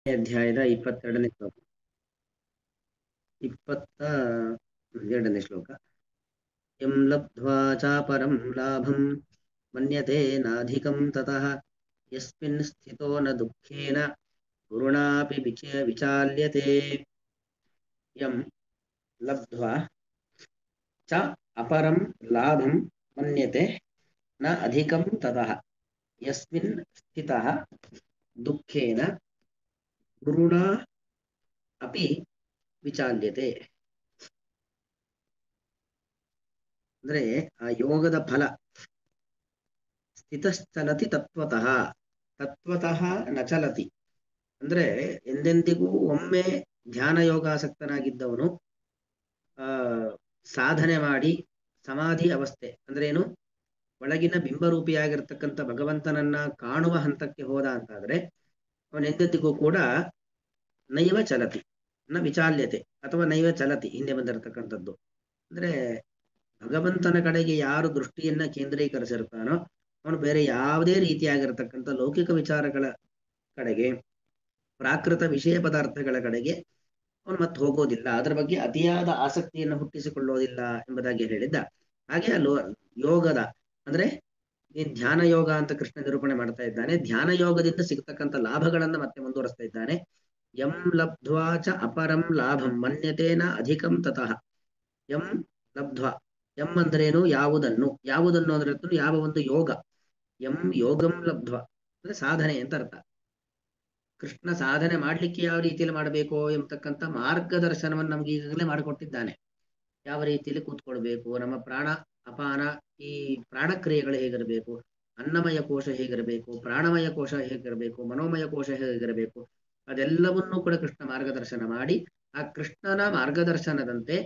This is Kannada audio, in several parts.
ಅಧ್ಯಾಯದ 22ನೇ ಶ್ಲೋಕ. 22ನೇ ಶ್ಲೋಕ. ಯಂ ಲಬ್ಧ್ವಾ ಚಾಪರಂ ಲಾಭಂ ಮನ್ಯತೆ ನಾಧಿಕಂ ತತಃ ಯಸ್ಮಿನ್ ಸ್ಥಿತೋ ನ ದುಃಖೇನ ಗುರುಣಾಪಿ ವಿಚಾಲ್ಯತೆ. ಯಂ ಲಬ್ಧ್ವಾ ಚ ಅಪರಂ ಲಾಭಂ ಮನ್ಯತೆ ನ ಅಧಿಕಂ ತತಃ ಯಸ್ಮಿನ್ ಸ್ಥಿತಃ ದುಃಖೇನ ಗುರುಣಾ ಅಪಿ ವಿಚಾಲ್ಯತೆ. ಅಂದ್ರೆ ಆ ಯೋಗದ ಫಲ ಸ್ಥಿತಶ್ಚಲತಿ ತತ್ವತಃ, ತತ್ವತಃ ನ ಚಲತಿ. ಅಂದ್ರೆ ಎಂದೆಂದಿಗೂ ಒಮ್ಮೆ ಧ್ಯಾನ ಯೋಗಾಸಕ್ತನಾಗಿದ್ದವನು ಸಾಧನೆ ಮಾಡಿ ಸಮಾಧಿ ಅವಸ್ಥೆ ಅಂದ್ರೆ ಏನು, ಒಳಗಿನ ಬಿಂಬರೂಪಿಯಾಗಿರ್ತಕ್ಕಂಥ ಭಗವಂತನನ್ನ ಕಾಣುವ ಹಂತಕ್ಕೆ ಹೋದ ಅಂತಾದ್ರೆ ಅವನೆಂದೆಂದಿಗೂ ಕೂಡ ನೈವ ಚಲತಿ ನ ವಿಚಾಲ್ಯತೆ ಅಥವಾ ನೈವ ಚಲತಿ ಹಿಂದೆ ಬಂದಿರತಕ್ಕಂಥದ್ದು. ಅಂದ್ರೆ ಭಗವಂತನ ಕಡೆಗೆ ಯಾರು ದೃಷ್ಟಿಯನ್ನ ಕೇಂದ್ರೀಕರಿಸಿರ್ತಾನೋ ಅವನು ಬೇರೆ ಯಾವುದೇ ರೀತಿಯಾಗಿರ್ತಕ್ಕಂಥ ಲೌಕಿಕ ವಿಚಾರಗಳ ಕಡೆಗೆ, ಪ್ರಾಕೃತ ವಿಷಯ ಪದಾರ್ಥಗಳ ಕಡೆಗೆ ಅವನು ಮತ್ತೆ ಹೋಗೋದಿಲ್ಲ, ಅದರ ಬಗ್ಗೆ ಅತಿಯಾದ ಆಸಕ್ತಿಯನ್ನು ಹುಟ್ಟಿಸಿಕೊಳ್ಳೋದಿಲ್ಲ ಎಂಬುದಾಗಿ ಹೇಳಿದ್ದ. ಹಾಗೆ ಯೋಗದ ಅಂದ್ರೆ ಈ ಧ್ಯಾನ ಯೋಗ ಅಂತ ಕೃಷ್ಣ ನಿರೂಪಣೆ ಮಾಡ್ತಾ ಇದ್ದಾನೆ. ಧ್ಯಾನ ಯೋಗದಿಂದ ಸಿಗ್ತಕ್ಕಂಥ ಲಾಭಗಳನ್ನ ಮತ್ತೆ ಮುಂದುವರಿಸ್ತಾ ಇದ್ದಾನೆ. ಯಂ ಲಬ್ಧ್ವಾ ಚ ಅಪರಂ ಲಾಭಂ ಮನ್ಯತೇನ ಅಧಿಕಂ ತತಃ. ಯಂ ಲಬ್ಧ್ವಾ, ಯಂ ಅಂದ್ರೇನು, ಯಾವುದನ್ನು, ಯಾವುದನ್ನು ಅಂದ್ರೆ ಯಾವ ಒಂದು ಯೋಗ. ಯಂ ಯೋಗಂ ಲಬ್ಧ್ವಾ ಅಂದ್ರೆ ಸಾಧನೆ ಅಂತ ಅರ್ಥ. ಕೃಷ್ಣ ಸಾಧನೆ ಮಾಡ್ಲಿಕ್ಕೆ ಯಾವ ರೀತಿಯಲ್ಲಿ ಮಾಡಬೇಕು ಎಂಬತಕ್ಕಂಥ ಮಾರ್ಗದರ್ಶನವನ್ನು ನಮ್ಗೆ ಈಗಾಗಲೇ ಮಾಡಿಕೊಟ್ಟಿದ್ದಾನೆ. ಯಾವ ರೀತಿಯಲ್ಲಿ ಕೂತ್ಕೊಳ್ಬೇಕು, ನಮ್ಮ ಪ್ರಾಣ ಅಪಾನ ಈ ಪ್ರಾಣಕ್ರಿಯೆಗಳು ಹೇಗಿರಬೇಕು, ಅನ್ನಮಯ ಕೋಶ ಹೇಗಿರಬೇಕು, ಪ್ರಾಣಮಯ ಕೋಶ ಹೇಗಿರಬೇಕು, ಮನೋಮಯ ಕೋಶ ಹೇಗಿರಬೇಕು, ಅದೆಲ್ಲವನ್ನೂ ಕೂಡ ಕೃಷ್ಣ ಮಾರ್ಗದರ್ಶನ ಮಾಡಿ ಆ ಕೃಷ್ಣನ ಮಾರ್ಗದರ್ಶನದಂತೆ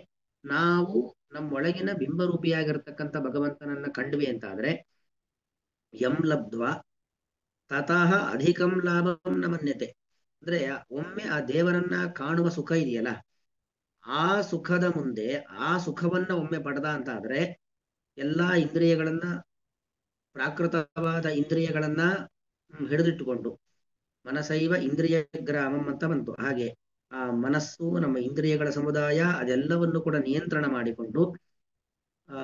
ನಾವು ನಮ್ಮೊಳಗಿನ ಬಿಂಬರೂಪಿಯಾಗಿರ್ತಕ್ಕಂಥ ಭಗವಂತನನ್ನ ಕಂಡ್ವಿ ಅಂತಾದ್ರೆ ಯಂ ಲಬ್ಧ್ವಾ ತತಃ ಅಧಿಕಂ ಲಾಭಂ ನ ಮನ್ಯತೆ. ಅಂದ್ರೆ ಒಮ್ಮೆ ಆ ದೇವರನ್ನ ಕಾಣುವ ಸುಖ ಇದೆಯಲ್ಲ, ಆ ಸುಖದ ಮುಂದೆ ಆ ಸುಖವನ್ನ ಒಮ್ಮೆ ಪಡೆದ ಅಂತ ಆದ್ರೆ ಎಲ್ಲಾ ಇಂದ್ರಿಯಗಳನ್ನ, ಪ್ರಾಕೃತವಾದ ಇಂದ್ರಿಯಗಳನ್ನ ಹಿಡಿದಿಟ್ಟುಕೊಂಡು, ಮನಸೈವ ಇಂದ್ರಿಯ ಗ್ರಾಮಂ ಅಂತ ಬಂತು. ಹಾಗೆ ಆ ಮನಸ್ಸು, ನಮ್ಮ ಇಂದ್ರಿಯಗಳ ಸಮುದಾಯ ಅದೆಲ್ಲವನ್ನು ಕೂಡ ನಿಯಂತ್ರಣ ಮಾಡಿಕೊಂಡು ಆ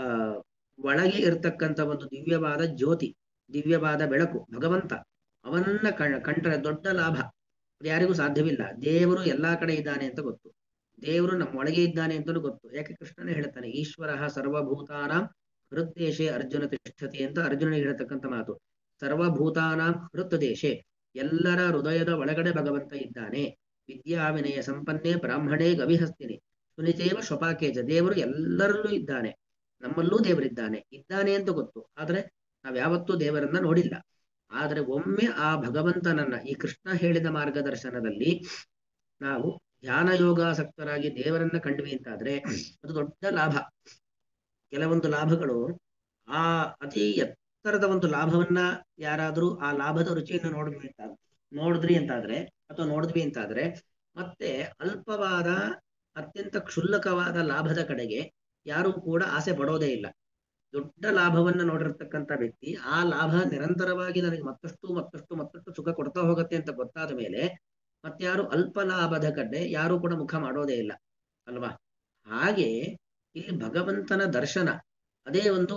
ಒಳಗೆ ಇರ್ತಕ್ಕಂಥ ಒಂದು ದಿವ್ಯವಾದ ಜ್ಯೋತಿ, ದಿವ್ಯವಾದ ಬೆಳಕು ಭಗವಂತ, ಅವನನ್ನ ಕಂಡ್ರೆ ದೊಡ್ಡ ಲಾಭ. ಯಾರಿಗೂ ಸಾಧ್ಯವಿಲ್ಲ. ದೇವರು ಎಲ್ಲಾ ಕಡೆ ಇದ್ದಾನೆ ಅಂತ ಗೊತ್ತು, ದೇವರು ನಮ್ಮ ಒಳಗೆ ಇದ್ದಾನೆ ಅಂತಲೂ ಗೊತ್ತು. ಯಾಕೆ ಕೃಷ್ಣನೇ ಹೇಳ್ತಾನೆ, ಈಶ್ವರ ಸರ್ವಭೂತಾನಾಂ ಹೃದ್ದೇಶೆ ಅರ್ಜುನ ತಿಷ್ಠತಿ ಅಂತ ಅರ್ಜುನನಿಗೆ ಹೇಳ್ತಕ್ಕಂಥ ಮಾತು. ಸರ್ವಭೂತಾನಾಂ ಹೃತ್ ದೇಶೆ, ಎಲ್ಲರ ಹೃದಯದ ಒಳಗಡೆ ಭಗವಂತ ಇದ್ದಾನೆ. ವಿದ್ಯಾ ವಿನಯ ಸಂಪನ್ನೆ ಬ್ರಾಹ್ಮಣೇ ಗವಿಹಸ್ತಿನಿ ಸುನಿತೇವ ಸ್ವಪಾಕೇಜ. ದೇವರು ಎಲ್ಲರಲ್ಲೂ ಇದ್ದಾನೆ, ನಮ್ಮಲ್ಲೂ ದೇವರಿದ್ದಾನೆ, ಇದ್ದಾನೆ ಅಂತ ಗೊತ್ತು. ಆದ್ರೆ ನಾವ್ಯಾವತ್ತೂ ದೇವರನ್ನ ನೋಡಿಲ್ಲ. ಆದ್ರೆ ಒಮ್ಮೆ ಆ ಭಗವಂತನನ್ನ ಈ ಕೃಷ್ಣ ಹೇಳಿದ ಮಾರ್ಗದರ್ಶನದಲ್ಲಿ ನಾವು ಧ್ಯಾನ ಯೋಗಾಸಕ್ತರಾಗಿ ದೇವರನ್ನ ಕಂಡ್ವಿ ಅಂತಾದ್ರೆ ಅದು ದೊಡ್ಡ ಲಾಭ. ಕೆಲವೊಂದು ಲಾಭಗಳು ಆ ಅತಿ ಎತ್ತರದ ಒಂದು ಲಾಭವನ್ನ ಯಾರಾದ್ರೂ ಆ ಲಾಭದ ರುಚಿಯನ್ನು ನೋಡಿದ್ವಿ ಅಂತಾದ್ರೆ ಅಥವಾ ನೋಡಿದ್ವಿ ಅಂತಾದ್ರೆ ಮತ್ತೆ ಅಲ್ಪವಾದ ಅತ್ಯಂತ ಕ್ಷುಲ್ಲಕವಾದ ಲಾಭದ ಕಡೆಗೆ ಯಾರೂ ಕೂಡ ಆಸೆ ಪಡೋದೇ ಇಲ್ಲ. ದೊಡ್ಡ ಲಾಭವನ್ನ ನೋಡಿರ್ತಕ್ಕಂಥ ವ್ಯಕ್ತಿ ಆ ಲಾಭ ನಿರಂತರವಾಗಿ ನನಗೆ ಮತ್ತಷ್ಟು ಮತ್ತಷ್ಟು ಮತ್ತಷ್ಟು ಸುಖ ಕೊಡ್ತಾ ಹೋಗುತ್ತೆ ಅಂತ ಗೊತ್ತಾದ ಮೇಲೆ ಮತ್ತಾರು ಅಲ್ಪ ಲಾಭದ ಕಡೆ ಯಾರು ಕೂಡ ಮುಖ ಮಾಡೋದೇ ಇಲ್ಲ ಅಲ್ವಾ. ಹಾಗೆ ಇಲ್ಲಿ ಭಗವಂತನ ದರ್ಶನ ಅದೇ ಒಂದು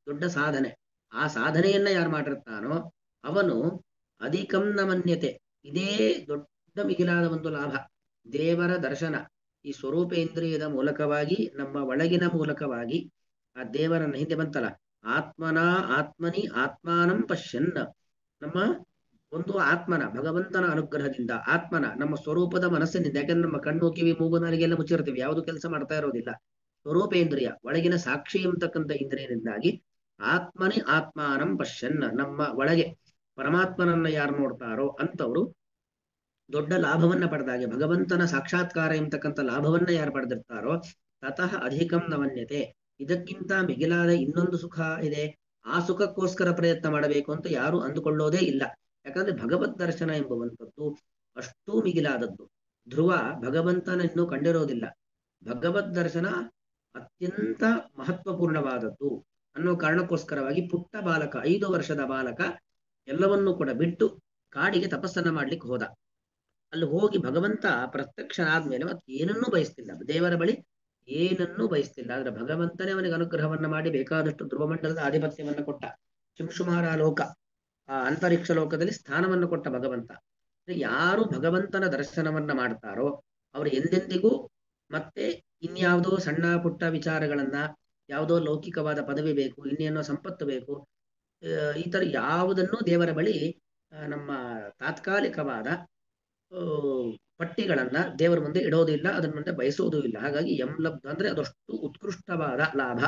ದೊಡ್ಡ ಸಾಧನೆ. ಆ ಸಾಧನೆಯನ್ನ ಯಾರು ಮಾಡಿರ್ತಾನೋ ಅವನು ಅಧಿಕಂನ ಮನ್ಯತೆ, ಇದೇ ದೊಡ್ಡ ಮಿಗಿಲಾದ ಒಂದು ಲಾಭ. ದೇವರ ದರ್ಶನ ಈ ಸ್ವರೂಪೇಂದ್ರಿಯದ ಮೂಲಕವಾಗಿ, ನಮ್ಮ ಒಳಗಿನ ಮೂಲಕವಾಗಿ ಆ ದೇವರನ್ನ, ಹಿಂದೆ ಬಂತಲ್ಲ ಆತ್ಮನ ಆತ್ಮನಿ ಆತ್ಮಾನಂ ಪಶ್ಯನ್, ನಮ್ಮ ಒಂದು ಆತ್ಮನ ಭಗವಂತನ ಅನುಗ್ರಹದಿಂದ, ಆತ್ಮನ ನಮ್ಮ ಸ್ವರೂಪದ ಮನಸ್ಸಿನಿಂದ, ಯಾಕಂದ್ರೆ ನಮ್ಮ ಕಣ್ಣು ಕಿವಿ ಮೂಗು ನಾಲಿಗೆಲ್ಲ ಮುಚ್ಚಿರ್ತೀವಿ, ಯಾವುದು ಕೆಲಸ ಮಾಡ್ತಾ ಇರೋದಿಲ್ಲ. ಸ್ವರೂಪೇಂದ್ರಿಯ ಒಳಗಿನ ಸಾಕ್ಷಿ ಎಂಬತಕ್ಕಂಥ ಇಂದ್ರಿಯದಿಂದಾಗಿ ಆತ್ಮನಿ ಆತ್ಮಾನಂ ಪಶ್ಯನ್, ನಮ್ಮ ಒಳಗೆ ಪರಮಾತ್ಮನನ್ನ ಯಾರು ನೋಡ್ತಾರೋ ಅಂತವರು ದೊಡ್ಡ ಲಾಭವನ್ನ ಪಡೆದಾಗೆ, ಭಗವಂತನ ಸಾಕ್ಷಾತ್ಕಾರ ಎಂಬತಕ್ಕಂಥ ಲಾಭವನ್ನ ಯಾರು ಪಡೆದಿರ್ತಾರೋ ತತಃ ಅಧಿಕಂ ನವನ್ಯತೆ, ಇದಕ್ಕಿಂತ ಮಿಗಿಲಾದ ಇನ್ನೊಂದು ಸುಖ ಇದೆ, ಆ ಸುಖಕ್ಕೋಸ್ಕರ ಪ್ರಯತ್ನ ಮಾಡಬೇಕು ಅಂತ ಯಾರು ಅಂದುಕೊಳ್ಳೋದೇ ಇಲ್ಲ. ಯಾಕಂದ್ರೆ ಭಗವದ್ ದರ್ಶನ ಎಂಬುವಂಥದ್ದು ಅಷ್ಟೂ ಮಿಗಿಲಾದದ್ದು. ಧ್ರುವ ಭಗವಂತನ ಇನ್ನೂ ಕಂಡಿರೋದಿಲ್ಲ, ಭಗವದ್ ದರ್ಶನ ಅತ್ಯಂತ ಮಹತ್ವಪೂರ್ಣವಾದದ್ದು ಅನ್ನೋ ಕಾರಣಕ್ಕೋಸ್ಕರವಾಗಿ ಪುಟ್ಟ ಬಾಲಕ, 5 ವರ್ಷದ ಬಾಲಕ ಎಲ್ಲವನ್ನೂ ಕೂಡ ಬಿಟ್ಟು ಕಾಡಿಗೆ ತಪಸ್ಸನ್ನ ಮಾಡ್ಲಿಕ್ಕೆ ಹೋದ. ಅಲ್ಲಿ ಹೋಗಿ ಭಗವಂತ ಪ್ರತ್ಯಕ್ಷನಾದ್ಮೇಲೆ ಮತ್ತೆ ಏನನ್ನೂ ಬಯಸ್ತಿಲ್ಲ, ದೇವರ ಬಳಿ ಏನನ್ನೂ ಬಯಸ್ತಿಲ್ಲ. ಆದ್ರೆ ಭಗವಂತನೇ ಅವನಿಗೆ ಅನುಗ್ರಹವನ್ನ ಮಾಡಿ ಬೇಕಾದಷ್ಟು ಧ್ರುವಮಂಡಲದ ಆಧಿಪತ್ಯವನ್ನ ಕೊಟ್ಟ, ಶಿಂಶುಮಾರ ಲೋಕ, ಆ ಅಂತರಿಕ್ಷ ಲೋಕದಲ್ಲಿ ಸ್ಥಾನವನ್ನು ಕೊಟ್ಟ ಭಗವಂತ. ಯಾರು ಭಗವಂತನ ದರ್ಶನವನ್ನ ಮಾಡ್ತಾರೋ ಅವರು ಎಂದೆಂದಿಗೂ ಮತ್ತೆ ಇನ್ಯಾವುದೋ ಸಣ್ಣ ಪುಟ್ಟ ವಿಚಾರಗಳನ್ನ, ಯಾವುದೋ ಲೌಕಿಕವಾದ ಪದವಿ ಬೇಕು, ಇನ್ನೇನೋ ಸಂಪತ್ತು ಬೇಕು, ಈ ತರ ಯಾವುದನ್ನು ದೇವರ ಬಳಿ ನಮ್ಮ ತಾತ್ಕಾಲಿಕವಾದ ಆ, ಪಟ್ಟಿಗಳನ್ನ ದೇವರ ಮುಂದೆ ಇಡೋದಿಲ್ಲ, ಅದನ್ನ ಮುಂದೆ ಬಯಸೋದೂ ಇಲ್ಲ. ಹಾಗಾಗಿ ಎಂ ಲಬ್ಧ ಅಂದ್ರೆ ಅದಷ್ಟು ಉತ್ಕೃಷ್ಟವಾದ ಲಾಭ,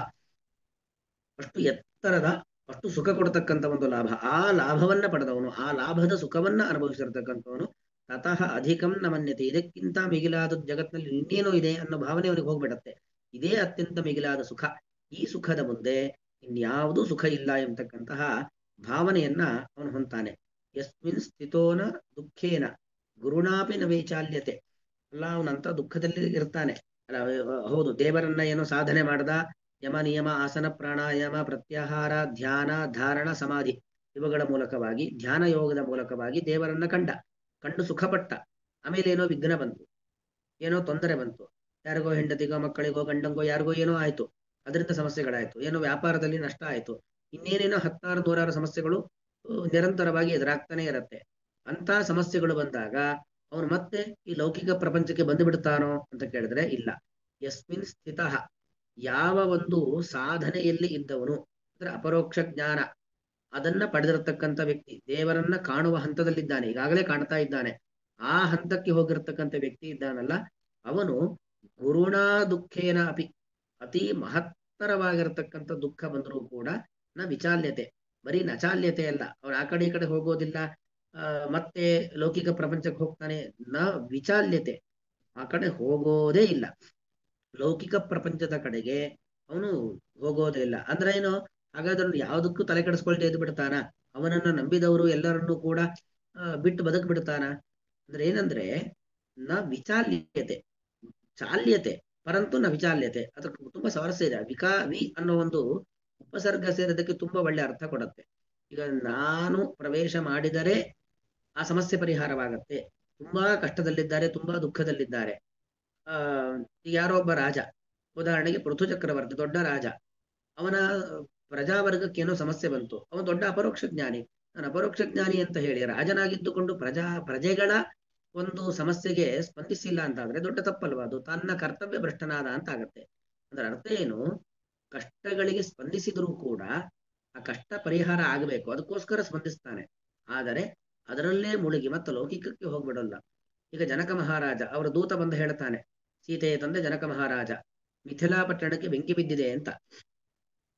ಅಷ್ಟು ಎತ್ತರದ, ಅಷ್ಟು ಸುಖ ಕೊಡತಕ್ಕಂಥ ಒಂದು ಲಾಭ. ಆ ಲಾಭವನ್ನ ಪಡೆದವನು, ಆ ಲಾಭದ ಸುಖವನ್ನ ಅನುಭವಿಸಿರ್ತಕ್ಕಂಥವನು ತತಃ ಅಧಿಕಂ ನ ಮನ್ಯತೆ. ಇದಕ್ಕಿಂತ ಮಿಗಿಲಾದ ಜಗತ್ತಿನಲ್ಲಿ ಇನ್ನೇನೋ ಇದೆ ಅನ್ನೋ ಭಾವನೆ ಅವನಿಗೆ ಹೋಗ್ಬಿಡತ್ತೆ. ಇದೇ ಅತ್ಯಂತ ಮಿಗಿಲಾದ ಸುಖ, ಈ ಸುಖದ ಮುಂದೆ ಇನ್ಯಾವುದೂ ಸುಖ ಇಲ್ಲ ಎಂಬತಕ್ಕಂತಹ ಭಾವನೆಯನ್ನ ಅವನು ಹೊಂತಾನೆ. ಯಸ್ಮಿನ್ ಸ್ಥಿತೋನ ದುಃಖೇನ ಗುರುಣಾಪಿ ನ ವೈಚಾಲ್ಯತೆ. ಅಲ್ಲ, ಅವನಂತ ದುಃಖದಲ್ಲಿ ಇರ್ತಾನೆ. ಅಲ್ಲ, ಹೌದು, ದೇವರನ್ನ ಏನೋ ಸಾಧನೆ ಮಾಡ್ದ, ಯಮ ನಿಯಮ ಆಸನ ಪ್ರಾಣಾಯಾಮ ಪ್ರತ್ಯಾಹಾರ ಧ್ಯಾನ ಧಾರಣ ಸಮಾಧಿ ಇವುಗಳ ಮೂಲಕವಾಗಿ, ಧ್ಯಾನ ಯೋಗದ ಮೂಲಕವಾಗಿ ದೇವರನ್ನ ಕಂಡು ಸುಖಪಟ್ಟ. ಆಮೇಲೆ ಏನೋ ವಿಘ್ನ ಬಂತು, ಏನೋ ತೊಂದರೆ ಬಂತು, ಯಾರಿಗೋ ಹೆಂಡತಿಗೋ ಮಕ್ಕಳಿಗೋ ಗಂಡಂಗೋ ಯಾರಿಗೋ ಏನೋ ಆಯ್ತು, ಅದರಿಂದ ಸಮಸ್ಯೆಗಳಾಯ್ತು, ಏನೋ ವ್ಯಾಪಾರದಲ್ಲಿ ನಷ್ಟ ಆಯ್ತು, ಇನ್ನೇನೇನೋ ಹತ್ತಾರು ನೂರಾರು ಸಮಸ್ಯೆಗಳು ನಿರಂತರವಾಗಿ ಎದುರಾಗ್ತಾನೆ ಇರತ್ತೆ. ಅಂತ ಸಮಸ್ಯೆಗಳು ಬಂದಾಗ ಅವನು ಮತ್ತೆ ಈ ಲೌಕಿಕ ಪ್ರಪಂಚಕ್ಕೆ ಬಂದು ಬಿಡ್ತಾನೋ ಅಂತ ಕೇಳಿದ್ರೆ ಇಲ್ಲ. ಯಸ್ಮಿನ್ ಸ್ಥಿತಃ, ಯಾವ ಒಂದು ಸಾಧನೆಯಲ್ಲಿ ಇದ್ದವನು ಅಂದ್ರೆ ಅಪರೋಕ್ಷ ಜ್ಞಾನ ಅದನ್ನ ಪಡೆದಿರತಕ್ಕಂಥ ವ್ಯಕ್ತಿ, ದೇವರನ್ನ ಕಾಣುವ ಹಂತದಲ್ಲಿದ್ದಾನೆ, ಈಗಾಗಲೇ ಕಾಣ್ತಾ ಇದ್ದಾನೆ, ಆ ಹಂತಕ್ಕೆ ಹೋಗಿರತಕ್ಕಂಥ ವ್ಯಕ್ತಿ ಇದ್ದಾನಲ್ಲ, ಅವನು ಗುರುಣಾ ದುಃಖೇನ ಅಪಿ, ಅತಿ ಮಹತ್ತರವಾಗಿರತಕ್ಕಂಥ ದುಃಖ ಬಂದರೂ ಕೂಡ ನ ವಿಚಾಲ್ಯತೆ, ಬರೀ ನಚಾಲ್ಯತೆ ಅಲ್ಲ, ಅವನು ಆ ಕಡೆ ಈ ಕಡೆ ಹೋಗೋದಿಲ್ಲ, ಮತ್ತೆ ಲೌಕಿಕ ಪ್ರಪಂಚಕ್ಕೆ ಹೋಗ್ತಾನೆ, ನ ವಿಚಾಲ್ಯತೆ, ಆ ಕಡೆ ಹೋಗೋದೇ ಇಲ್ಲ, ಲೌಕಿಕ ಪ್ರಪಂಚದ ಕಡೆಗೆ ಅವನು ಹೋಗೋದೇ ಇಲ್ಲ. ಅಂದ್ರೆ ಏನು, ಹಾಗಾದ್ರೆ ಯಾವುದಕ್ಕೂ ತಲೆ ಕೆಡಿಸ್ಕೊಳ್ತಾ ಎದ್ದು ಬಿಡ್ತಾನ, ಅವನನ್ನ ನಂಬಿದವರು ಎಲ್ಲರನ್ನೂ ಕೂಡ ಬಿಟ್ಟು ಬದುಕ್ ಬಿಡ್ತಾನ ಅಂದ್ರೆ ಏನಂದ್ರೆ, ನ ವಿಚಾಲ್ಯತೆ, ಚಾಲ್ಯತೆ ಪರಂತು ನ ವಿಚಾಲ್ಯತೆ. ಅದಕ್ಕೆ ತುಂಬಾ ಸ್ವಾರಸ್ಯ ಇದೆ. ವಿ ಅನ್ನೋ ಒಂದು ಉಪಸರ್ಗ ಸೇರೋದಕ್ಕೆ ತುಂಬಾ ಒಳ್ಳೆ ಅರ್ಥ ಕೊಡುತ್ತೆ. ಈಗ ನಾನು ಪ್ರವೇಶ ಮಾಡಿದರೆ ಆ ಸಮಸ್ಯೆ ಪರಿಹಾರವಾಗತ್ತೆ, ತುಂಬಾ ಕಷ್ಟದಲ್ಲಿದ್ದಾರೆ, ತುಂಬಾ ದುಃಖದಲ್ಲಿದ್ದಾರೆ. ಆ ಯಾರೋ ಒಬ್ಬ ರಾಜ, ಉದಾಹರಣೆಗೆ ಪೃಥು ಚಕ್ರವರ್ತಿ, ದೊಡ್ಡ ರಾಜ, ಅವನ ಪ್ರಜಾವರ್ಗಕ್ಕೆ ಏನೋ ಸಮಸ್ಯೆ ಬಂತು, ಅವನು ದೊಡ್ಡ ಅಪರೋಕ್ಷ ಜ್ಞಾನಿ. ನಾನು ಅಪರೋಕ್ಷ ಜ್ಞಾನಿ ಅಂತ ಹೇಳಿ ರಾಜನಾಗಿದ್ದುಕೊಂಡು ಪ್ರಜೆಗಳ ಒಂದು ಸಮಸ್ಯೆಗೆ ಸ್ಪಂದಿಸಿಲ್ಲ ಅಂತಾದ್ರೆ ದೊಡ್ಡ ತಪ್ಪಲ್ವಾ ಅದು, ತನ್ನ ಕರ್ತವ್ಯ ಭ್ರಷ್ಟನಾದ ಅಂತ ಆಗತ್ತೆ. ಅಂದ್ರೆ ಅರ್ಥ ಏನು, ಕಷ್ಟಗಳಿಗೆ ಸ್ಪಂದಿಸಿದರೂ ಕೂಡ ಆ ಕಷ್ಟ ಪರಿಹಾರ ಆಗಬೇಕು, ಅದಕ್ಕೋಸ್ಕರ ಸ್ಪಂದಿಸ್ತಾನೆ. ಆದರೆ ಅದರಲ್ಲೇ ಮುಳುಗಿ ಮತ್ತೆ ಲೌಕಿಕಕ್ಕೆ ಹೋಗ್ಬಿಡಲ್ಲ. ಈಗ ಜನಕ ಮಹಾರಾಜ, ಅವರ ದೂತ ಬಂದು ಹೇಳ್ತಾನೆ, ಸೀತೆಯ ತಂದೆ ಜನಕ ಮಹಾರಾಜ ಮಿಥಿಲಾ ಪಟ್ಟಣಕ್ಕೆ ಬೆಂಕಿ ಬಿದ್ದಿದೆ ಅಂತ.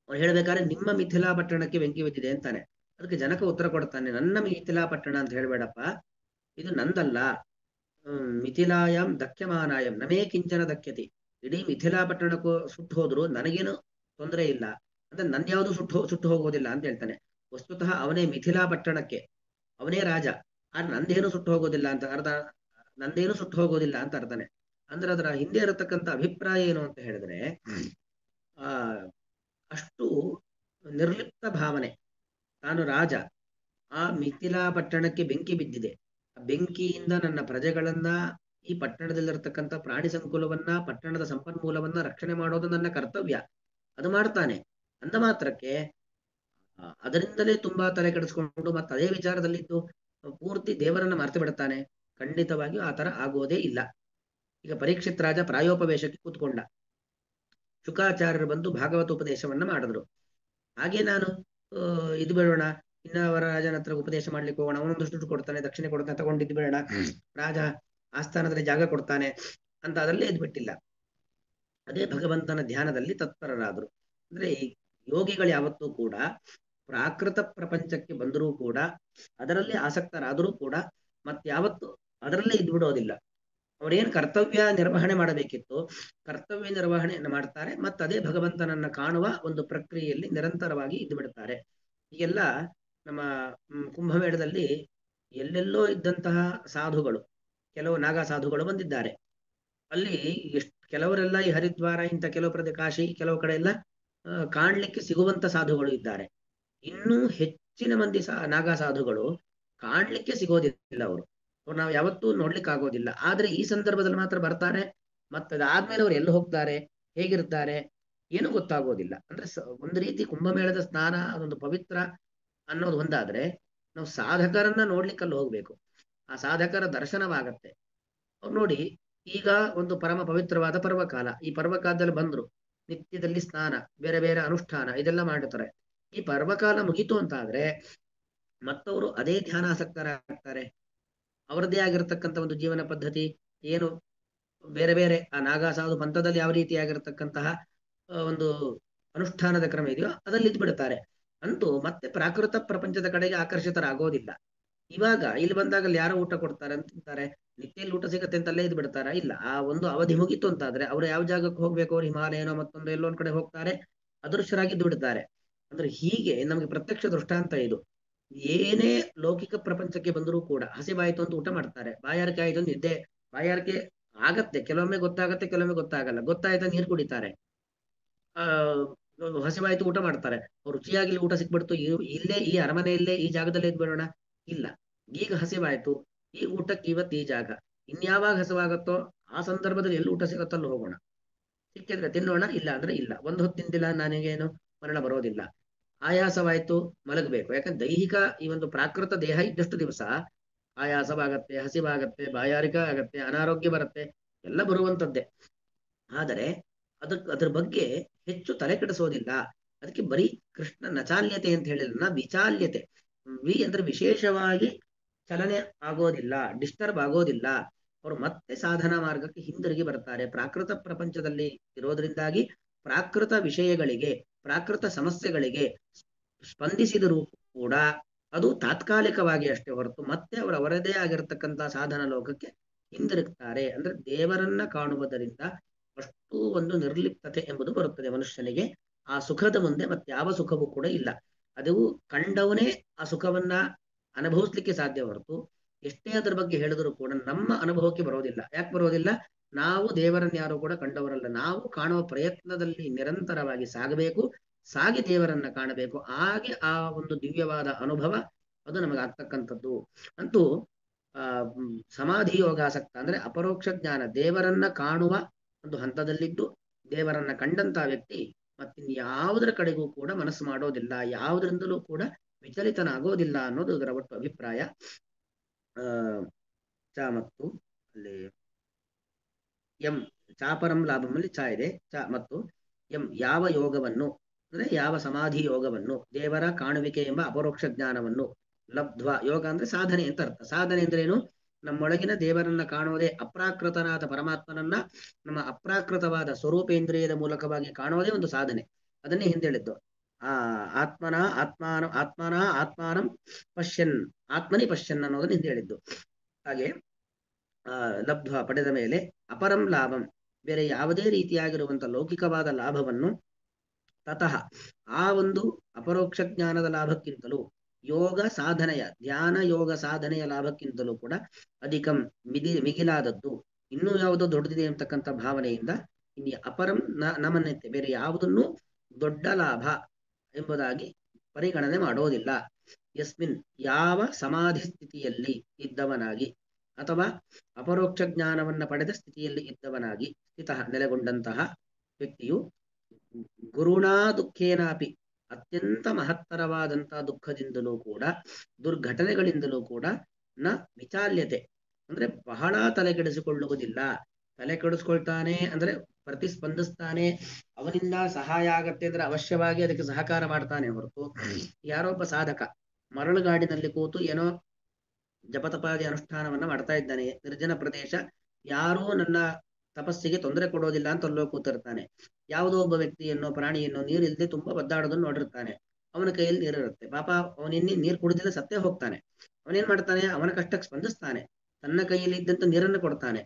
ಅವ್ರು ಹೇಳ್ಬೇಕಾದ್ರೆ ನಿಮ್ಮ ಮಿಥಿಲಾ ಪಟ್ಟಣಕ್ಕೆ ಬೆಂಕಿ ಬಿದ್ದಿದೆ ಅಂತಾನೆ. ಅದಕ್ಕೆ ಜನಕ ಉತ್ತರ ಕೊಡ್ತಾನೆ, ನನ್ನ ಮಿಥಿಲಾ ಪಟ್ಟಣ ಅಂತ ಹೇಳ್ಬೇಡಪ್ಪ, ಇದು ನಂದಲ್ಲ. ಮಿಥಿಲಾಯಾಮ್ ದಕ್ಷ್ಯಮಾನಾಯಂ ನಮೇ ಕಿಂಚನ ದಕ್ಯತಿ. ಇಡೀ ಮಿಥಿಲಾ ಪಟ್ಟಣಕ್ಕೂ ಸುಟ್ಟು ಹೋದ್ರು ನನಗೇನು ತೊಂದರೆ ಇಲ್ಲ, ಅಂದ್ರೆ ನಂದ್ಯಾವುದು ಸುಟ್ಟು ಹೋಗೋದಿಲ್ಲ ಅಂತ ಹೇಳ್ತಾನೆ. ವಸ್ತುತಃ ಅವನೇ ಮಿಥಿಲಾ ಪಟ್ಟಣಕ್ಕೆ, ಅವನೇ ರಾಜ, ಆದ್ರೆ ನಂದೇನು ಸುಟ್ಟು ಹೋಗೋದಿಲ್ಲ ಅಂತ ಅರ್ಥ, ನಂದೇನು ಸುಟ್ಟು ಹೋಗೋದಿಲ್ಲ ಅಂತ ಅರ್ಥನೆ. ಅಂದ್ರೆ ಅದರ ಹಿಂದೆ ಇರತಕ್ಕಂಥ ಅಭಿಪ್ರಾಯ ಏನು ಅಂತ ಹೇಳಿದ್ರೆ, ಆ ಅಷ್ಟು ನಿರ್ಲಿಪ್ತ ಭಾವನೆ. ತಾನು ರಾಜ, ಆ ಮಿಥಿಲಾ ಪಟ್ಟಣಕ್ಕೆ ಬೆಂಕಿ ಬಿದ್ದಿದೆ, ಆ ಬೆಂಕಿಯಿಂದ ನನ್ನ ಪ್ರಜೆಗಳನ್ನ, ಈ ಪಟ್ಟಣದಲ್ಲಿರತಕ್ಕಂಥ ಪ್ರಾಣಿ ಸಂಕುಲವನ್ನ, ಪಟ್ಟಣದ ಸಂಪನ್ಮೂಲವನ್ನ ರಕ್ಷಣೆ ಮಾಡೋದು ನನ್ನ ಕರ್ತವ್ಯ, ಅದು ಮಾಡ್ತಾನೆ. ಅಂದ ಮಾತ್ರಕ್ಕೆ ಅದರಿಂದಲೇ ತುಂಬಾ ತಲೆ ಕೆಡಿಸ್ಕೊಂಡು ಮತ್ತೆ ಅದೇ ವಿಚಾರದಲ್ಲಿದ್ದು ಪೂರ್ತಿ ದೇವರನ್ನ ಮರ್ತು ಬಿಡ್ತಾನೆ? ಖಂಡಿತವಾಗಿಯೂ ಆ ತರ ಆಗೋದೇ ಇಲ್ಲ. ಈಗ ಪರೀಕ್ಷಿತ್ ರಾಜ ಪ್ರಾಯೋಪವೇಶಕ್ಕೆ ಕೂತ್ಕೊಂಡ, ಶುಕಾಚಾರ್ಯರು ಬಂದು ಭಾಗವತ ಉಪದೇಶವನ್ನ ಮಾಡಿದ್ರು. ಹಾಗೆ ನಾನು ಇದು ಬೇಡೋಣ, ಇನ್ನವರ ರಾಜನ ಹತ್ರ ಉಪದೇಶ ಮಾಡ್ಲಿಕ್ಕೆ ಹೋಗೋಣ, ಅವನೊಂದಷ್ಟು ದುಡ್ಡು ಕೊಡ್ತಾನೆ, ದಕ್ಷಿಣೆ ಕೊಡ್ತಾನೆ, ತಗೊಂಡಿದ್ದು ಬೇಡ, ರಾಜ ಆಸ್ಥಾನದಲ್ಲಿ ಜಾಗ ಕೊಡ್ತಾನೆ ಅಂತ ಅದರಲ್ಲೇ ಇದ್ಬಿಟ್ಟಿಲ್ಲ. ಅದೇ ಭಗವಂತನ ಧ್ಯಾನದಲ್ಲಿ ತತ್ಪರರಾದರು. ಅಂದ್ರೆ ಯೋಗಿಗಳು ಯಾವತ್ತೂ ಕೂಡ ಪ್ರಾಕೃತ ಪ್ರಪಂಚಕ್ಕೆ ಬಂದರೂ ಕೂಡ ಅದರಲ್ಲಿ ಆಸಕ್ತರಾದರೂ ಕೂಡ ಮತ್ಯಾವತ್ತು ಅದರಲ್ಲೇ ಇದ್ಬಿಡೋದಿಲ್ಲ. ಅವರೇನು ಕರ್ತವ್ಯ ನಿರ್ವಹಣೆ ಮಾಡಬೇಕಿತ್ತು, ಕರ್ತವ್ಯ ನಿರ್ವಹಣೆಯನ್ನು ಮಾಡ್ತಾರೆ, ಮತ್ತು ಅದೇ ಭಗವಂತನನ್ನ ಕಾಣುವ ಒಂದು ಪ್ರಕ್ರಿಯೆಯಲ್ಲಿ ನಿರಂತರವಾಗಿ ಇದ್ದು ಬಿಡ್ತಾರೆ. ಈಗೆಲ್ಲ ನಮ್ಮ ಕುಂಭಮೇಳದಲ್ಲಿ ಎಲ್ಲೆಲ್ಲೋ ಇದ್ದಂತಹ ಸಾಧುಗಳು, ಕೆಲವು ನಾಗಾ ಸಾಧುಗಳು ಬಂದಿದ್ದಾರೆ. ಅಲ್ಲಿ ಕೆಲವರೆಲ್ಲ ಈ ಹರಿದ್ವಾರ ಇಂಥ ಕೆಲವು ಕಾಶಿ ಕೆಲವು ಕಡೆ ಎಲ್ಲ ಕಾಣ್ಲಿಕ್ಕೆ ಸಿಗುವಂತ ಸಾಧುಗಳು ಇದ್ದಾರೆ. ಇನ್ನೂ ಹೆಚ್ಚಿನ ಮಂದಿ ನಾಗಾ ಸಾಧುಗಳು ಕಾಣ್ಲಿಕ್ಕೆ ಸಿಗೋದಿಲ್ಲ. ಅವರು ಅವ್ರು ನಾವು ಯಾವತ್ತೂ ನೋಡ್ಲಿಕ್ಕೆ ಆಗೋದಿಲ್ಲ. ಆದ್ರೆ ಈ ಸಂದರ್ಭದಲ್ಲಿ ಮಾತ್ರ ಬರ್ತಾರೆ. ಮತ್ತೆ ಅದಾದ್ಮೇಲೆ ಅವ್ರು ಎಲ್ಲಿ ಹೋಗ್ತಾರೆ, ಹೇಗಿರ್ತಾರೆ, ಏನು ಗೊತ್ತಾಗೋದಿಲ್ಲ. ಅಂದ್ರೆ ಒಂದು ರೀತಿ ಕುಂಭಮೇಳದ ಸ್ನಾನ ಅದೊಂದು ಪವಿತ್ರ ಅನ್ನೋದು ಒಂದಾದ್ರೆ, ನಾವು ಸಾಧಕರನ್ನ ನೋಡ್ಲಿಕ್ಕೆ ಅಲ್ಲಿ ಹೋಗ್ಬೇಕು. ಆ ಸಾಧಕರ ದರ್ಶನವಾಗತ್ತೆ. ಅವ್ರು ನೋಡಿ, ಈಗ ಒಂದು ಪರಮ ಪವಿತ್ರವಾದ ಪರ್ವಕಾಲ, ಈ ಪರ್ವಕಾಲದಲ್ಲಿ ಬಂದ್ರು, ನಿತ್ಯದಲ್ಲಿ ಸ್ನಾನ, ಬೇರೆ ಬೇರೆ ಅನುಷ್ಠಾನ ಇದೆಲ್ಲ ಮಾಡಿರ್ತಾರೆ. ಈ ಪರ್ವಕಾಲ ಮುಗೀತು ಅಂತಾದ್ರೆ ಮತ್ತವರು ಅದೇ ಧ್ಯಾನಾಸಕ್ತರಾಗ್ತಾರೆ. ಅವರದೇ ಆಗಿರತಕ್ಕಂಥ ಒಂದು ಜೀವನ ಪದ್ಧತಿ ಏನು ಬೇರೆ ಬೇರೆ ಆ ನಾಗಾ ಸಾಧು ಪಂಥದಲ್ಲಿ ಯಾವ ರೀತಿಯಾಗಿರ್ತಕ್ಕಂತಹ ಒಂದು ಅನುಷ್ಠಾನದ ಕ್ರಮ ಇದೆಯೋ ಅದಲ್ಲಿ ಇದ್ದು ಬಿಡ್ತಾರೆ. ಅಂತೂ ಮತ್ತೆ ಪ್ರಾಕೃತ ಪ್ರಪಂಚದ ಕಡೆಗೆ ಆಕರ್ಷಿತರಾಗೋದಿಲ್ಲ. ಇವಾಗ ಇಲ್ಲಿ ಬಂದಾಗ ಅಲ್ಲಿ ಯಾರೋ ಊಟ ಕೊಡ್ತಾರೆ ಅಂತಾರೆ, ನಿತ್ಯಲ್ಲಿ ಊಟ ಸಿಗತ್ತೆ ಅಂತ ಅಲ್ಲೇ ಇದ್ದು ಬಿಡ್ತಾರ? ಇಲ್ಲ. ಆ ಒಂದು ಅವಧಿ ಮುಗೀತು ಅಂತಾದ್ರೆ ಅವ್ರು ಯಾವ ಜಾಗಕ್ಕೆ ಹೋಗ್ಬೇಕು, ಅವ್ರು ಹಿಮಾಲಯನೋ ಮತ್ತೊಂದು ಎಲ್ಲೋ ಒಂದ್ ಕಡೆ ಹೋಗ್ತಾರೆ, ಅದೃಶ್ಯರಾಗಿದ್ದು ಬಿಡ್ತಾರೆ. ಅಂದ್ರೆ ಹೀಗೆ ನಮಗೆ ಪ್ರತ್ಯಕ್ಷ ದೃಷ್ಟಾಂತ ಇದು. ಏನೇ ಲೌಕಿಕ ಪ್ರಪಂಚಕ್ಕೆ ಬಂದರೂ ಕೂಡ ಹಸಿವಾಯ್ತು ಅಂತ ಊಟ ಮಾಡ್ತಾರೆ, ಬಾಯಾರಿಕೆ ಆಯ್ತು ಅಂತ ನಿದ್ದೆ, ಬಾಯಾರಿಕೆ ಆಗತ್ತೆ, ಕೆಲವೊಮ್ಮೆ ಗೊತ್ತಾಗತ್ತೆ, ಕೆಲವೊಮ್ಮೆ ಗೊತ್ತಾಗಲ್ಲ. ಗೊತ್ತಾಯ್ತಾ ನೀರು ಕುಡಿತಾರೆ, ಆ ಹಸಿವಾಯ್ತು ಊಟ ಮಾಡ್ತಾರೆ. ಅವ್ರು ರುಚಿಯಾಗಿ ಊಟ ಸಿಕ್ಬಿಡ್ತು, ಇಲ್ಲೇ ಈ ಅರಮನೆಯಲ್ಲೇ ಈ ಜಾಗದಲ್ಲೇ ಇದ್ಬಿಡೋಣ, ಇಲ್ಲ. ಈಗ ಹಸಿವಾಯ್ತು, ಈ ಊಟಕ್ಕೆ ಇವತ್ತು ಈ ಜಾಗ, ಇನ್ಯಾವಾಗ ಹಸಿವಾಗತ್ತೋ ಆ ಸಂದರ್ಭದಲ್ಲಿ ಎಲ್ಲಿ ಊಟ ಸಿಗತ್ತಲ್ಲ ಹೋಗೋಣ, ಸಿಕ್ಕಿದ್ರೆ ತಿನ್ನೋಣ, ಇಲ್ಲ ಅಂದ್ರೆ ಇಲ್ಲ. ಒಂದು ಹೊತ್ತು ತಿಂದಿಲ್ಲ ನನಗೇನು ಮರಣ ಬರೋದಿಲ್ಲ. ಆಯಾಸವಾಯ್ತು, ಮಲಗಬೇಕು. ಯಾಕಂದ್ರೆ ದೈಹಿಕ ಈ ಒಂದು ಪ್ರಾಕೃತ ದೇಹ ಇದ್ದಷ್ಟು ದಿವಸ ಆಯಾಸವಾಗತ್ತೆ, ಹಸಿವಾಗತ್ತೆ, ಬಾಯಾರಿಕೆ ಆಗತ್ತೆ, ಅನಾರೋಗ್ಯ ಬರುತ್ತೆ, ಎಲ್ಲ ಬರುವಂತದ್ದೇ. ಆದರೆ ಅದ್ರ ಬಗ್ಗೆ ಹೆಚ್ಚು ತಲೆ ಕೆಡಿಸೋದಿಲ್ಲ. ಅದಕ್ಕೆ ಬರೀ ಕೃಷ್ಣ ನಚಾಲ್ಯತೆ ಅಂತ ಹೇಳಿಲ್ಲ, ವಿಚಾಲ್ಯತೆ. ಅಂದ್ರೆ ವಿಶೇಷವಾಗಿ ಚಲನೆ ಆಗೋದಿಲ್ಲ, ಡಿಸ್ಟರ್ಬ್ ಆಗೋದಿಲ್ಲ. ಅವರು ಮತ್ತೆ ಸಾಧನಾ ಮಾರ್ಗಕ್ಕೆ ಹಿಂದಿರುಗಿ ಬರ್ತಾರೆ. ಪ್ರಾಕೃತ ಪ್ರಪಂಚದಲ್ಲಿ ಇರೋದ್ರಿಂದಾಗಿ ಪ್ರಾಕೃತ ವಿಷಯಗಳಿಗೆ, ಪ್ರಾಕೃತ ಸಮಸ್ಯೆಗಳಿಗೆ ಸ್ಪಂದಿಸಿದರೂ ಕೂಡ ಅದು ತಾತ್ಕಾಲಿಕವಾಗಿ ಅಷ್ಟೇ ಹೊರತು ಮತ್ತೆ ಅವರದೇ ಆಗಿರತಕ್ಕಂತಹ ಸಾಧನ ಲೋಕಕ್ಕೆ ಹಿಂದಿರುಗ್ತಾರೆ. ಅಂದ್ರೆ ದೇವರನ್ನ ಕಾಣುವುದರಿಂದ ಅಷ್ಟು ಒಂದು ನಿರ್ಲಿಪ್ತತೆ ಎಂಬುದು ಬರುತ್ತದೆ ಮನುಷ್ಯನಿಗೆ. ಆ ಸುಖದ ಮುಂದೆ ಮತ್ತೆ ಯಾವ ಸುಖವೂ ಕೂಡ ಇಲ್ಲ. ಅದು ಕಂಡವನೇ ಆ ಸುಖವನ್ನ ಅನುಭವಿಸ್ಲಿಕ್ಕೆ ಸಾಧ್ಯ ಹೊರತು ಎಷ್ಟೇ ಅದರ ಬಗ್ಗೆ ಹೇಳಿದರೂ ಕೂಡ ನಮ್ಮ ಅನುಭವಕ್ಕೆ ಬರೋದಿಲ್ಲ. ಯಾಕೆ ಬರೋದಿಲ್ಲ? ನಾವು ದೇವರನ್ನ ಯಾರು ಕೂಡ ಕಂಡವರಲ್ಲ. ನಾವು ಕಾಣುವ ಪ್ರಯತ್ನದಲ್ಲಿ ನಿರಂತರವಾಗಿ ಸಾಗಬೇಕು, ಸಾಗಿ ದೇವರನ್ನ ಕಾಣಬೇಕು. ಹಾಗೆ ಆ ಒಂದು ದಿವ್ಯವಾದ ಅನುಭವ ಅದು ನಮಗಾಗ್ತಕ್ಕಂಥದ್ದು. ಅಂತೂ ಆ ಸಮಾಧಿ ಯೋಗಾಸಕ್ತ ಅಂದ್ರೆ ಅಪರೋಕ್ಷ ಜ್ಞಾನ, ದೇವರನ್ನ ಕಾಣುವ ಒಂದು ಹಂತದಲ್ಲಿದ್ದು ದೇವರನ್ನ ಕಂಡಂತ ವ್ಯಕ್ತಿ ಮತ್ತಿನ್ಯಾವುದರ ಕಡೆಗೂ ಕೂಡ ಮನಸ್ಸು ಮಾಡೋದಿಲ್ಲ, ಯಾವುದರಿಂದಲೂ ಕೂಡ ವಿಚಲಿತನಾಗೋದಿಲ್ಲ ಅನ್ನೋದು ಅದರ ಒಟ್ಟು ಅಭಿಪ್ರಾಯ. ಆ ಚ ಮತ್ತು ಅಲ್ಲಿ ಎಂ ಚಾಪರಂ ಲಾಭಮಲ್ಲಿ ಚ ಇದೆ. ಚ ಮತ್ತು ಎಂ ಯಾವ ಯೋಗವನ್ನು ಅಂದ್ರೆ ಯಾವ ಸಮಾಧಿ ಯೋಗವನ್ನು, ದೇವರ ಕಾಣುವಿಕೆ ಎಂಬ ಅಪರೋಕ್ಷ ಜ್ಞಾನವನ್ನು ಲಬ್ಧ್ವ, ಯೋಗ ಅಂದ್ರೆ ಸಾಧನೆ ಅಂತ ಅರ್ಥ. ಸಾಧನೆ ಅಂದ್ರೆ ಏನು? ನಮ್ಮೊಳಗಿನ ದೇವರನ್ನ ಕಾಣುವುದೇ, ಅಪ್ರಾಕೃತನಾದ ಪರಮಾತ್ಮನನ್ನ ನಮ್ಮ ಅಪ್ರಾಕೃತವಾದ ಸ್ವರೂಪೇಂದ್ರಿಯದ ಮೂಲಕವಾಗಿ ಕಾಣುವುದೇ ಒಂದು ಸಾಧನೆ. ಅದನ್ನೇ ಹಿಂದೇಳಿದ್ದು. ಆ ಆತ್ಮಾನಂ ಪಶ್ಯನ್, ಆತ್ಮನಿ ಪಶ್ಯನ್ ಅನ್ನೋದನ್ನ ಹಿಂದೆ ಹೇಳಿದ್ದು. ಹಾಗೆ ಲಬ್ಧ್ವ ಪಡೆದ ಮೇಲೆ ಅಪರಂ ಲಾಭಂ, ಬೇರೆ ಯಾವುದೇ ರೀತಿಯಾಗಿರುವಂತಹ ಲೌಕಿಕವಾದ ಲಾಭವನ್ನು ತತಃ ಆ ಒಂದು ಅಪರೋಕ್ಷ ಜ್ಞಾನದ ಲಾಭಕ್ಕಿಂತಲೂ ಯೋಗ ಸಾಧನೆಯ, ಧ್ಯಾನ ಯೋಗ ಸಾಧನೆಯ ಲಾಭಕ್ಕಿಂತಲೂ ಕೂಡ ಅಧಿಕಂ ಮಿಗಿಲಾದದ್ದು, ಇನ್ನೂ ಯಾವುದೋ ದೊಡ್ಡದಿದೆ ಅಂತಕ್ಕಂಥ ಭಾವನೆಯಿಂದ ಇನ್ನು ಅಪರಂ ನಮನ್ಯತೆ, ಬೇರೆ ಯಾವುದನ್ನು ದೊಡ್ಡ ಲಾಭ ಎಂಬುದಾಗಿ ಪರಿಗಣನೆ ಮಾಡೋದಿಲ್ಲ. ಯಸ್ಮಿನ್ ಯಾವ ಸಮಾಧಿ ಸ್ಥಿತಿಯಲ್ಲಿ ಇದ್ದವನಾಗಿ ಅಥವಾ ಅಪರೋಕ್ಷ ಜ್ಞಾನವನ್ನ ಪಡೆದ ಸ್ಥಿತಿಯಲ್ಲಿ ಇದ್ದವನಾಗಿ ಸ್ಥಿತಃ ನೆಲೆಗೊಂಡಂತಹ ವ್ಯಕ್ತಿಯು ಗುರುಣಾ ದುಃಖೇನಾಪಿ, ಅತ್ಯಂತ ಮಹತ್ತರವಾದಂತಹ ದುಃಖದಿಂದಲೂ ಕೂಡ, ದುರ್ಘಟನೆಗಳಿಂದಲೂ ಕೂಡ ನ ವಿಚಾಲ್ಯತೆ ಅಂದ್ರೆ ಬಹಳ ತಲೆ ಕೆಡಿಸಿಕೊಳ್ಳುವುದಿಲ್ಲ. ತಲೆ ಕೆಡಿಸ್ಕೊಳ್ತಾನೆ ಅಂದ್ರೆ ಪ್ರತಿಸ್ಪಂದಿಸ್ತಾನೆ, ಅವನಿಂದ ಸಹಾಯ ಆಗತ್ತೆ ಅಂದ್ರೆ ಅವಶ್ಯವಾಗಿ ಅದಕ್ಕೆ ಸಹಕಾರ ಮಾಡ್ತಾನೆ ಹೊರತು, ಯಾರೊಬ್ಬ ಸಾಧಕ ಮರಳುಗಾಡಿನಲ್ಲಿ ಕೂತು ಏನೋ ಜಪತಪಾದಿ ಅನುಷ್ಠಾನವನ್ನ ಮಾಡ್ತಾ ಇದ್ದಾನೆ, ನಿರ್ಜನ ಪ್ರದೇಶ, ಯಾರೂ ನನ್ನ ತಪಸ್ಸಿಗೆ ತೊಂದರೆ ಕೊಡೋದಿಲ್ಲ ಅಂತ ಅಲ್ಲೋ ಕೂತಿರ್ತಾನೆ. ಯಾವುದೋ ಒಬ್ಬ ವ್ಯಕ್ತಿಯನ್ನು, ಪ್ರಾಣಿಯನ್ನು ನೀರಿಲ್ಲದೆ ತುಂಬಾ ಒದ್ದಾಡೋದನ್ನು ನೋಡಿರ್ತಾನೆ. ಅವನ ಕೈಯಲ್ಲಿ ನೀರಿರುತ್ತೆ, ಪಾಪ ಅವನಿನ್ನೇ ನೀರು ಕುಡಿದಿಲ್ಲ ಸತ್ತೇ ಹೋಗ್ತಾನೆ. ಅವನೇನ್ ಮಾಡ್ತಾನೆ? ಅವನ ಕಷ್ಟಕ್ಕೆ ಸ್ಪಂದಿಸ್ತಾನೆ, ತನ್ನ ಕೈಯಲ್ಲಿ ಇದ್ದಂತ ನೀರನ್ನು ಕೊಡ್ತಾನೆ,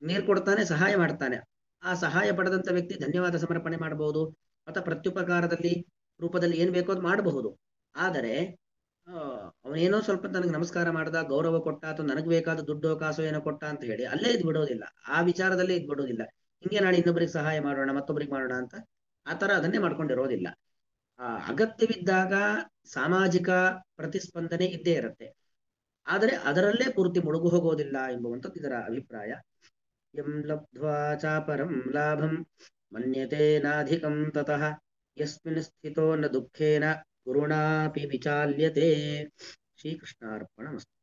ನೀರು ಕೊಡ್ತಾನೆ, ಸಹಾಯ ಮಾಡ್ತಾನೆ. ಆ ಸಹಾಯ ಪಡೆದಂತ ವ್ಯಕ್ತಿ ಧನ್ಯವಾದ ಸಮರ್ಪಣೆ ಮಾಡಬಹುದು, ಅಥವಾ ಪ್ರತ್ಯುಪಕಾರದಲ್ಲಿ ರೂಪದಲ್ಲಿ ಏನ್ ಬೇಕೋ ಅದು ಮಾಡಬಹುದು. ಆದರೆ ಅವನೇನೋ ಸ್ವಲ್ಪ ನನಗೆ ನಮಸ್ಕಾರ ಮಾಡ್ದ, ಗೌರವ ಕೊಟ್ಟ, ಅಥವಾ ನನಗೆ ಬೇಕಾದ ದುಡ್ಡು ಕಾಸು ಏನೋ ಕೊಟ್ಟ ಅಂತ ಹೇಳಿ ಅಲ್ಲೇ ಇದ್ ಬಿಡೋದಿಲ್ಲ, ಆ ವಿಚಾರದಲ್ಲೇ ಇದ್ ಬಿಡೋದಿಲ್ಲ. ಹಿಂಗೆ ನಾಳೆ ಇನ್ನೊಬ್ಬರಿಗೆ ಸಹಾಯ ಮಾಡೋಣ, ಮತ್ತೊಬ್ಬರಿಗೆ ಮಾಡೋಣ ಅಂತ ಆತರ ಅದನ್ನೇ ಮಾಡ್ಕೊಂಡಿರೋದಿಲ್ಲ. ಅಗತ್ಯವಿದ್ದಾಗ ಸಾಮಾಜಿಕ ಪ್ರತಿಸ್ಪಂದನೆ ಇದ್ದೇ ಇರುತ್ತೆ. ಆದರೆ ಅದರಲ್ಲೇ ಪೂರ್ತಿ ಮುಳುಗು ಹೋಗೋದಿಲ್ಲ ಎಂಬುವಂಥದ್ದು ಇದರ ಅಭಿಪ್ರಾಯ. ಯಂ ಲಬ್ಧ್ವಾ ಚಾಪರಂ ಲಾಭಂ ಮನ್ಯತೆ ನಾಧಿಕಂ ತತಃ ಯಸ್ಮಿನ್ ಸ್ಥಿತೋ ನ ದುಃಖೇನ ಗುರುಣಾಪಿ ವಿಚಾಲ್ಯತೆ. ಶ್ರೀಕೃಷ್ಣಾರ್ಪಣಮಸ್ತು.